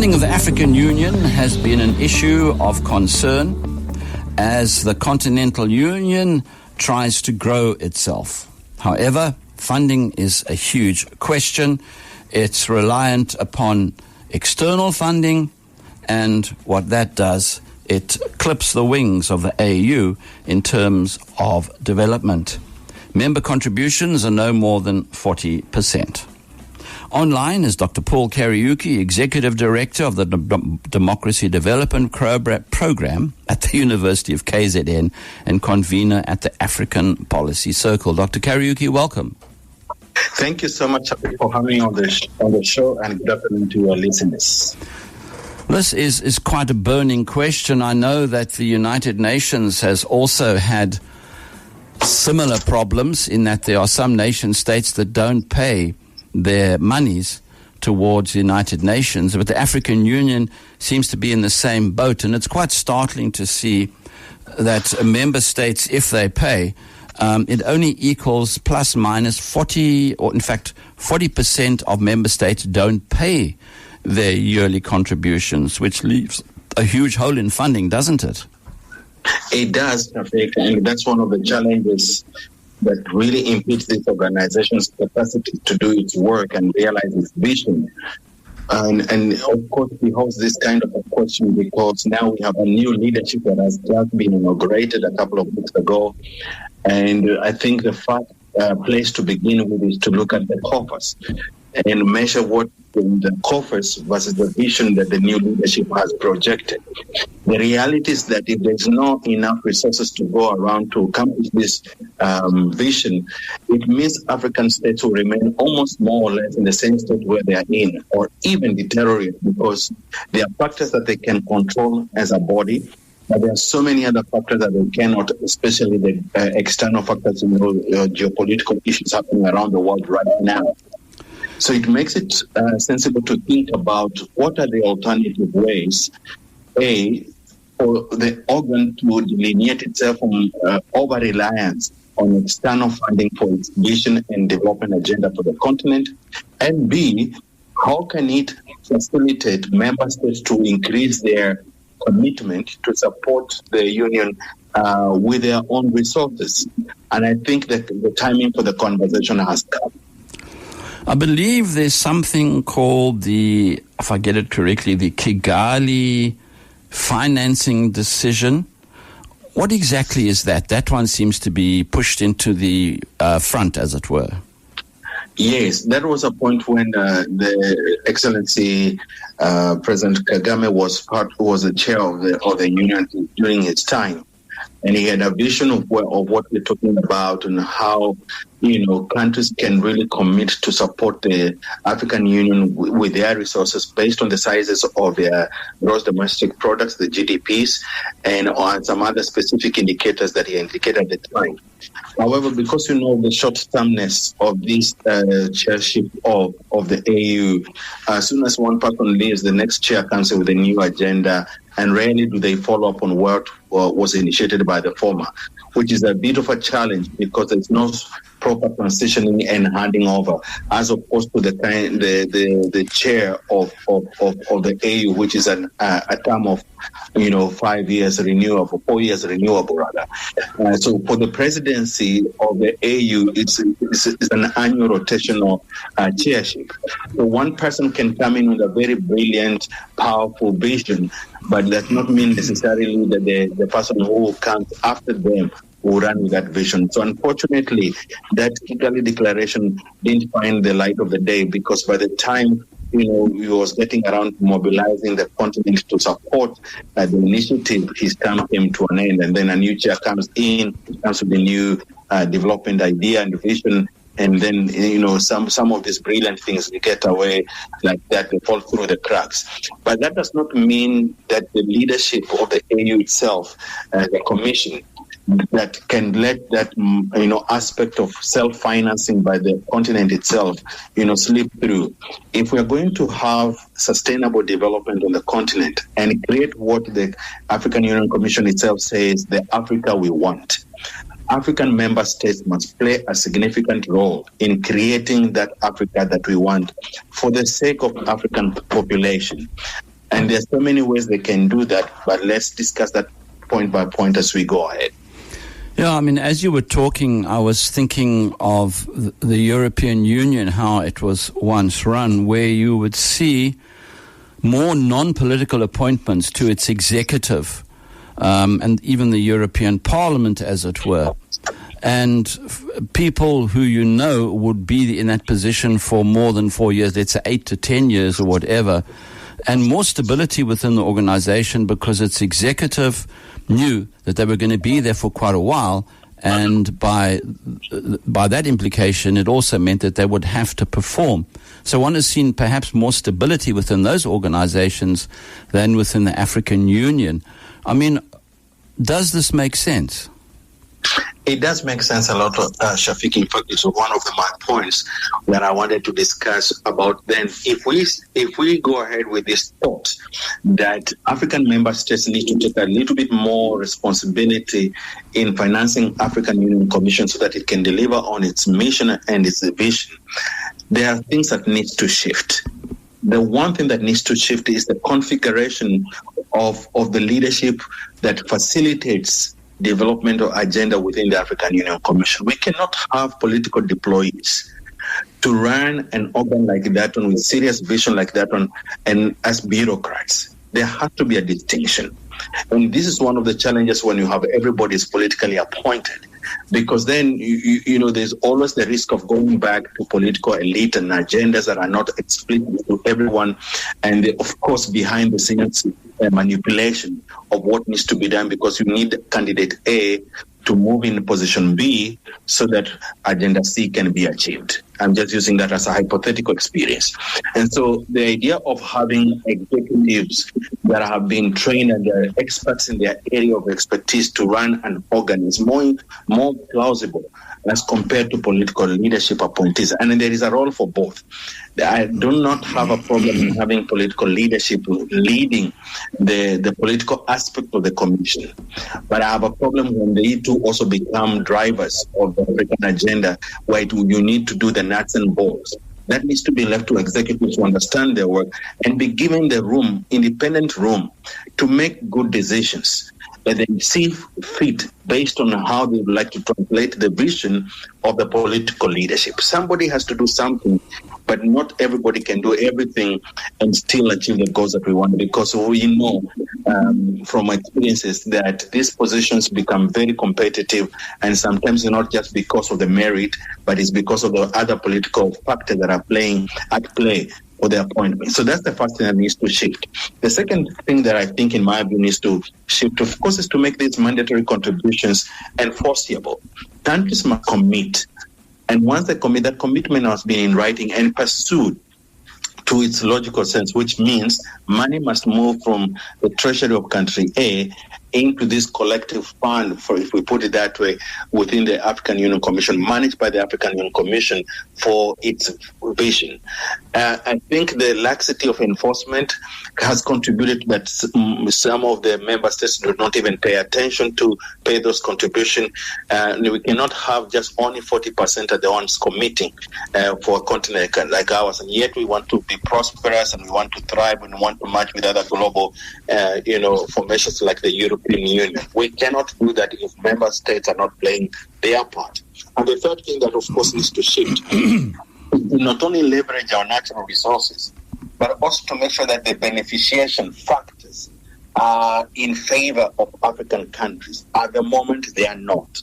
Funding of the African Union has been an issue of concern as the Continental Union tries to grow itself. However, funding is a huge question. It's reliant upon external funding, and what that does, it clips the wings of the AU in terms of development. Member contributions are no more than 40%. Online is Dr. Paul Kariuki, Executive Director of the Democracy Development Program at the University of KZN and convener at the African Policy Circle. Dr. Kariuki, welcome. Thank you so much for having me on the show, and good afternoon to your listeners. This is quite a burning question. I know that the United Nations has also had similar problems in that there are some nation states that don't pay their monies towards the United Nations, but the African Union seems to be in the same boat, and it's quite startling to see that member states, if they pay, it only equals plus minus 40, or in fact 40% of member states don't pay their yearly contributions, which leaves a huge hole in funding, doesn't it? It does, Shafiq, and that's one of the challenges that really impedes this organization's capacity to do its work and realize its vision. And of course, we host this kind of a question because now we have a new leadership that has just been inaugurated a couple of weeks ago. And I think the first place to begin with is to look at the coffers and measure what the coffers versus the vision that the new leadership has projected. The reality is that if there's not enough resources to go around to accomplish this vision, it means African states will remain almost more or less in the same state where they are in, or even deteriorate, because there are factors that they can control as a body, but there are so many other factors that they cannot, especially the external factors, geopolitical issues happening around the world right now. So it makes it sensible to think about what are the alternative ways, for the organ to delineate itself from over-reliance on external funding for its vision and development agenda for the continent, and B, how can it facilitate member states to increase their commitment to support the union with their own resources. And I think that the timing for the conversation has come. I believe there's something called if I get it correctly, the Kigali financing decision. What exactly is that? That one seems to be pushed into the front, as it were. Yes, that was a point when the Excellency President Kagame was the chair of the union during his time, and he had a vision of what we're talking about and how countries can really commit to support the African Union with their resources based on the sizes of their gross domestic products, the GDPs, and on some other specific indicators that he indicated at the time. However, because the short-termness of this chairship of the AU, as soon as one person leaves, the next chair comes in with a new agenda, and rarely do they follow up on what was initiated by the former, which is a bit of a challenge because there's no proper transitioning and handing over, as opposed to the chair of the AU, which is a term of 5 years renewable, 4 years renewable rather. So for the presidency of the AU, it's an annual rotational chairship. So one person can come in with a very brilliant, powerful vision, but that does not mean necessarily that the person who comes after them will run with that vision. So unfortunately, that Kigali declaration didn't find the light of the day, because by the time he was getting around to mobilizing the continent to support the initiative, his term came to an end, and then a new chair comes in, comes with a new development idea and vision, and then some of these brilliant things we get away like that, they fall through the cracks. But that does not mean that the leadership of the AU itself, the Commission, that can let that aspect of self-financing by the continent itself slip through. If we are going to have sustainable development on the continent and create what the African Union Commission itself says, the Africa we want, African member states must play a significant role in creating that Africa that we want for the sake of African population. And there's so many ways they can do that, but let's discuss that point by point as we go ahead. Yeah, I mean, as you were talking, I was thinking of the European Union, how it was once run, where you would see more non-political appointments to its executive, and even the European Parliament, as it were. And people who you know would be in that position for more than 4 years, let's say 8 to 10 years or whatever, and more stability within the organization because its executive knew that they were going to be there for quite a while, and by that implication, it also meant that they would have to perform. So one has seen perhaps more stability within those organizations than within the African Union. I mean, does this make sense? It does make sense a lot, Shafiq. In fact, it's one of my points that I wanted to discuss about then. If we go ahead with this thought that African member states need to take a little bit more responsibility in financing African Union Commission so that it can deliver on its mission and its vision, there are things that need to shift. The one thing that needs to shift is the configuration of the leadership that facilitates developmental agenda within the African Union Commission. We cannot have political deployees to run an organ like that one with serious vision like that one, and as bureaucrats. There has to be a distinction. And this is one of the challenges when you have everybody is politically appointed, because then you know there's always the risk of going back to political elite and agendas that are not explicit to everyone, and of course behind the scenes manipulation of what needs to be done, because you need candidate A to move in position B so that agenda C can be achieved. I'm just using that as a hypothetical experience. And so the idea of having executives that have been trained and they're experts in their area of expertise to run an organ is more plausible as compared to political leadership appointees. And then there is a role for both. I do not have a problem in having political leadership leading the political aspect of the commission. But I have a problem when they too also become drivers of the African agenda, where you need to do the nuts and bolts. That needs to be left to executives to understand their work and be given the room, independent room, to make good decisions that they see fit based on how they would like to translate the vision of the political leadership. Somebody has to do something, but not everybody can do everything and still achieve the goals that we want, because we know from experiences that these positions become very competitive, and sometimes not just because of the merit, but it's because of the other political factors that are at play for the appointment. So that's the first thing that needs to shift. The second thing that I think, in my view, needs to shift, of course, is to make these mandatory contributions enforceable. Countries must commit. And once they commit, that commitment has been in writing and pursued to its logical sense, which means money must move from the treasury of country A into this collective fund, for, if we put it that way, within the African Union Commission, managed by the African Union Commission for its vision. I think the laxity of enforcement has contributed that some of the member states do not even pay attention to pay those contributions. We cannot have just only 40% of the ones committing for a continent like ours, and yet we want to be prosperous and we want to thrive and we want to match with other global, formations like the European Union. We cannot do that if member states are not playing their part. And the third thing that, of course, needs to shift is to not only leverage our natural resources, but also to make sure that the beneficiation factors are in favor of African countries. At the moment, they are not.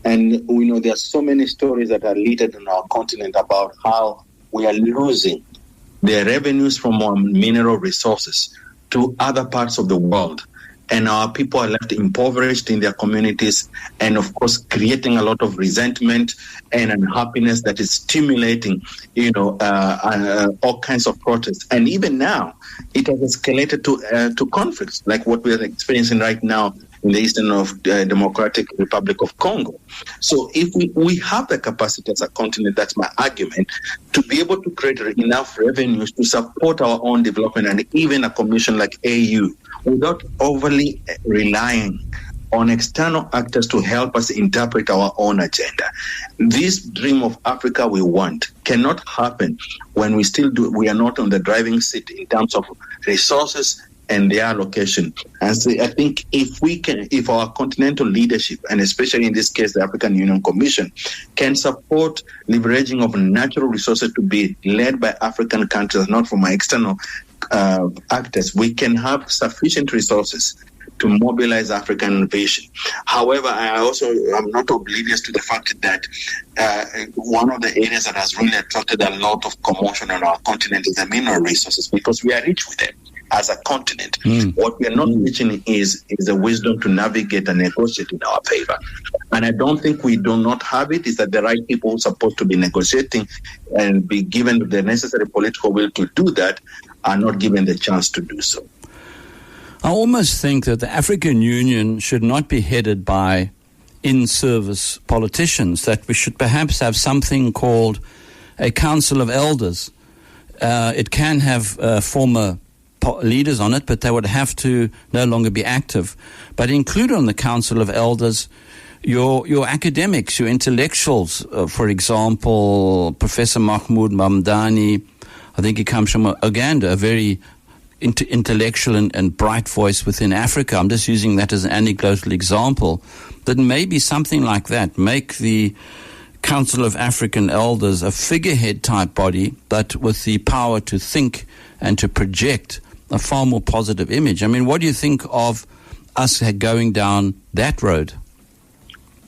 And we know there are so many stories that are littered on our continent about how we are losing the revenues from our mineral resources to other parts of the world. And our people are left impoverished in their communities, and of course creating a lot of resentment and unhappiness that is stimulating, all kinds of protests. And even now, it has escalated to conflicts like what we are experiencing right now in the eastern of Democratic Republic of Congo. So if we have the capacity as a continent, that's my argument, to be able to create enough revenues to support our own development, and even a commission like AU, without overly relying on external actors to help us interpret our own agenda. This dream of Africa we want cannot happen when we are not on the driving seat in terms of resources and their allocation. And so I think if our continental leadership, and especially in this case, the African Union Commission, can support leveraging of natural resources to be led by African countries, not from external actors, we can have sufficient resources to mobilize African innovation. However, I'm not oblivious to the fact that one of the areas that has really attracted a lot of commotion on our continent is the mineral resources, because we are rich with them as a continent. What we are not reaching is the wisdom to navigate and negotiate in our favor. And I don't think we do not have it. It's that the right people who are supposed to be negotiating and be given the necessary political will to do that are not given the chance to do so. I almost think that the African Union should not be headed by in-service politicians, that we should perhaps have something called a Council of Elders. It can have former leaders on it, but they would have to no longer be active. But include on the Council of Elders your academics, your intellectuals. For example, Professor Mahmoud Mamdani, I think he comes from Uganda, a very intellectual and bright voice within Africa. I'm just using that as an anecdotal example. That maybe something like that, make the Council of African Elders a figurehead type body, but with the power to think and to project a far more positive image. I mean, what do you think of us going down that road?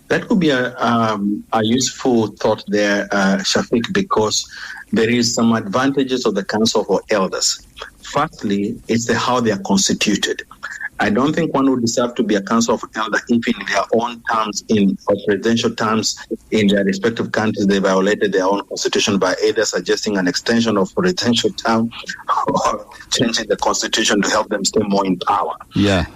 That could be a useful thought there, Shafiq, because there is some advantages of the Council of Elders. Firstly, it's how they are constituted. I don't think one would deserve to be a Council of Elders if in their own terms, or presidential terms in their respective countries, they violated their own constitution by either suggesting an extension of presidential term or changing the constitution to help them stay more in power. Yeah.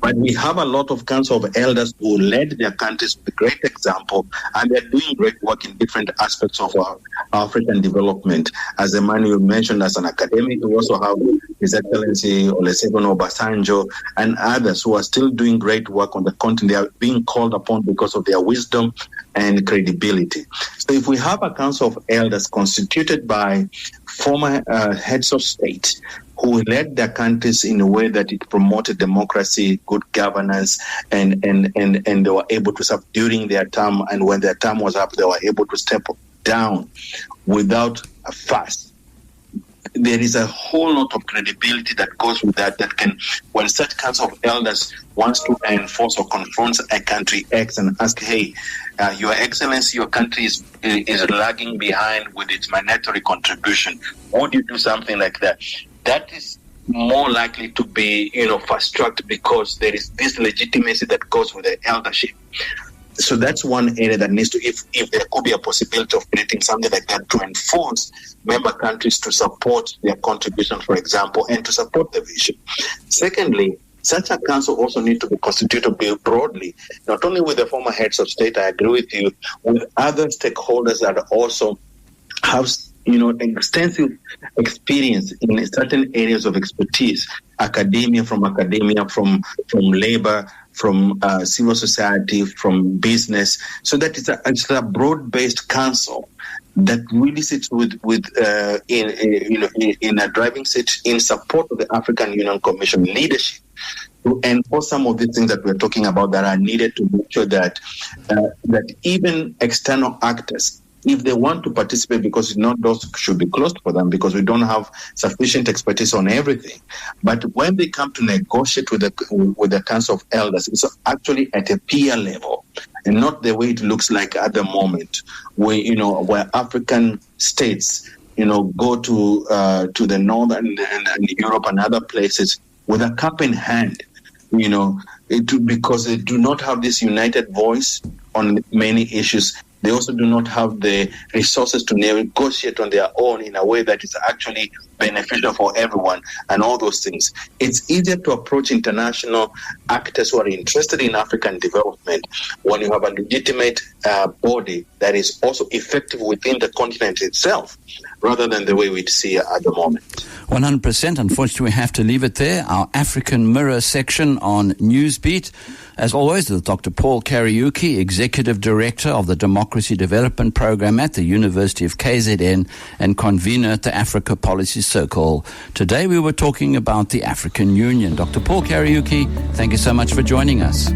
But we have a lot of Council of Elders who led their countries with a great example, and they're doing great work in different aspects of our African development. As Emmanuel mentioned, as an academic, we also have His Excellency Olusegun Obasanjo and others who are still doing great work on the continent. They are being called upon because of their wisdom and credibility. So if we have a Council of Elders constituted by former heads of state who led their countries in a way that it promoted democracy, good governance, and they were able to serve during their term, and when their term was up, they were able to step down without a fuss. There is a whole lot of credibility that goes with that can, when such Council of Elders wants to enforce or confronts a country X and ask, hey, Your Excellency, your country is lagging behind with its mandatory contribution. Would you do something like that? That is more likely to be, fast-tracked because there is this legitimacy that goes with the eldership. So that's one area that needs to, if there could be a possibility of creating something like that to enforce member countries to support their contribution, for example, and to support the vision. Secondly, such a council also needs to be constituted broadly, not only with the former heads of state, I agree with you, with other stakeholders that also have extensive experience in certain areas of expertise, academia, from labor, from civil society, from business, so that it's a broad-based council that really sits in a driving seat in support of the African Union Commission leadership to enforce some of these things that we're talking about that are needed to make sure that even external actors, if they want to participate, because not those should be closed for them because we don't have sufficient expertise on everything. But when they come to negotiate with the Council of Elders, it's actually at a peer level and not the way it looks like at the moment, where African states, go to the north and Europe and other places with a cup in hand, because they do not have this united voice on many issues. They also do not have the resources to negotiate on their own in a way that is actually beneficial for everyone and all those things. It's easier to approach international actors who are interested in African development when you have a legitimate body that is also effective within the continent itself. rather than the way we see it at the moment. 100%. Unfortunately, we have to leave it there. Our African Mirror section on Newsbeat. As always, with Dr. Paul Kariuki, Executive Director of the Democracy Development Program at the University of KZN and convener at the Africa Policy Circle. Today we were talking about the African Union. Dr. Paul Kariuki, thank you so much for joining us.